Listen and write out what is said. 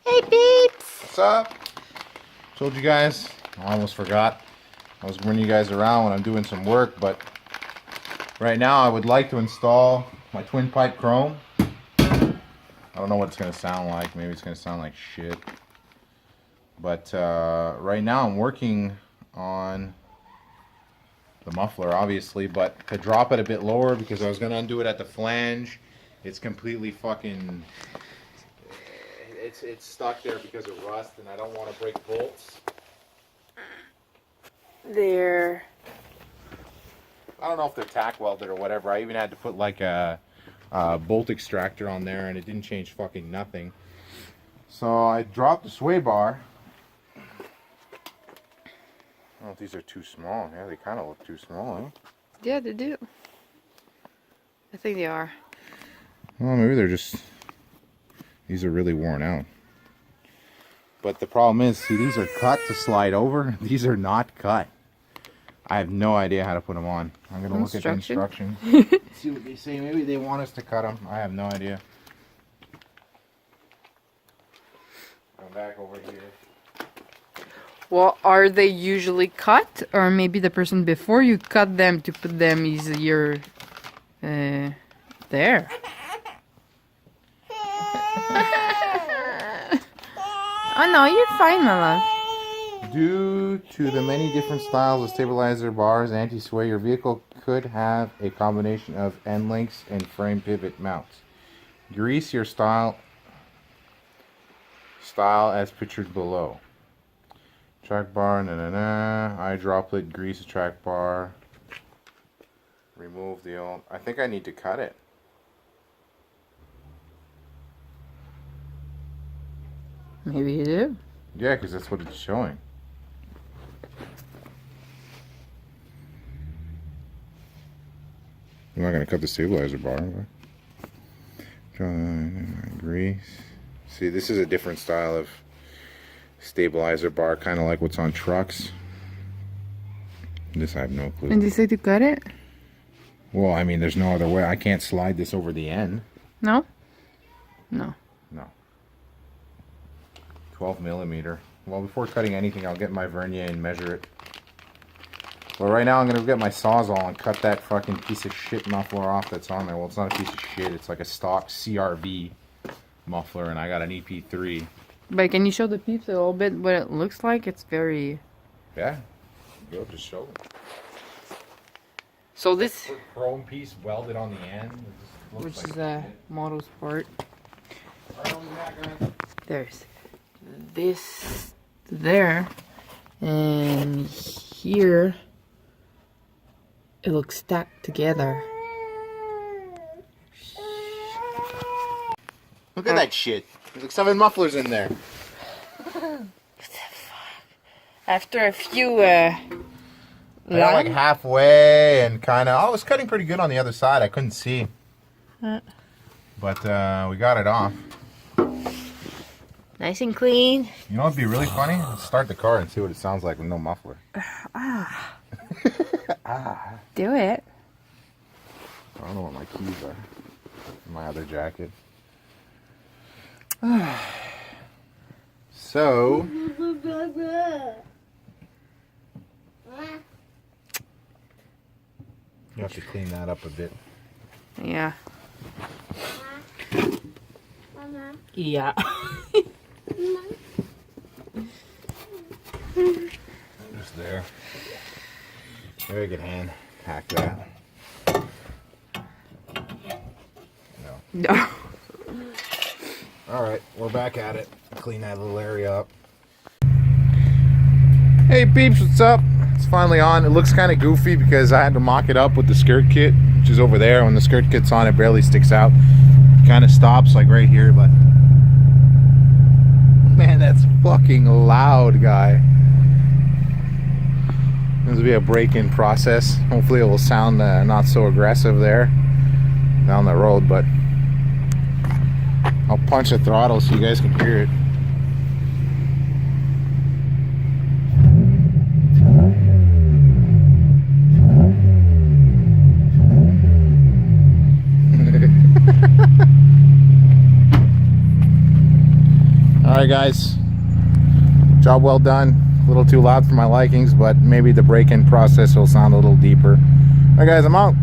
Hey, peeps! What's up? Told you guys, I almost forgot. I was bringing you guys around when I'm doing some work, but right now I would like to install my twin pipe chrome. I don't know what it's going to sound like. Maybe it's going to sound like shit. But right now I'm working on the muffler, obviously, but to drop it a bit lower because I was going to undo it at the flange. It's completely fucking... It's stuck there because of rust, and I don't want to break bolts. There. I don't know if they're tack welded or whatever. I even had to put like a bolt extractor on there, and it didn't change fucking nothing. So I dropped the sway bar. I don't know if these are too small. Yeah, they kind of look too small, eh? Yeah, they do. I think they are. Well, maybe they're just... These are really worn out. But the problem is, see, these are cut to slide over. These are not cut. I have no idea how to put them on. I'm going to look at the instructions. See what they say. Maybe they want us to cut them. I have no idea. Come back over here. Well, are they usually cut? Or maybe the person before you cut them to put them easier there. Oh no, you're fine, my love. Due to the many different styles of stabilizer bars, anti-sway, your vehicle could have a combination of end links and frame pivot mounts. Grease your style as pictured below. Track bar, eye droplet, grease the track bar. Remove the old... I think I need to cut it. Maybe you do. Yeah, because that's what it's showing. I'm not going to cut the stabilizer bar. Grease. See, this is a different style of stabilizer bar, kind of like what's on trucks. This I have no clue. And you say to cut it? Well, I mean, there's no other way. I can't slide this over the end. No? No. No. 12 millimeter. Well, before cutting anything, I'll get my vernier and measure it. Well, right now I'm going to get my Sawzall and cut that fucking piece of shit muffler off that's on there. Well, it's not a piece of shit. It's like a stock CRV muffler, and I got an EP3. But can you show the peeps a little bit what it looks like? It's very... Yeah. Go, just show them. So this... Chrome piece welded on the end. Which is a Motorsport. There's this there, and here it looks stacked together. Look at that shit. There's like 7 mufflers in there. What the fuck? After a few I got like halfway and kind of... I was cutting pretty good on the other side. I couldn't see. But we got it off. Nice and clean. You know what'd be really funny? Let's start the car and see what it sounds like with no muffler. Do it. I don't know what my keys are. My other jacket. So... You have to clean that up a bit. Yeah. Yeah. Just there. Very good hand. Hack that. No. No. Alright, we're back at it. Clean that little area up. Hey peeps, what's up? It's finally on. It looks kind of goofy because I had to mock it up with the skirt kit, which is over there. When the skirt kit's on, it barely sticks out. It kind of stops like right here, but... Man, that's fucking loud, guy. This will be a break-in process. Hopefully it will sound not so aggressive there down the road, but I'll punch the throttle so you guys can hear it. Alright guys, job well done. A little too loud for my likings, but maybe the break-in process will sound a little deeper. Alright guys, I'm out.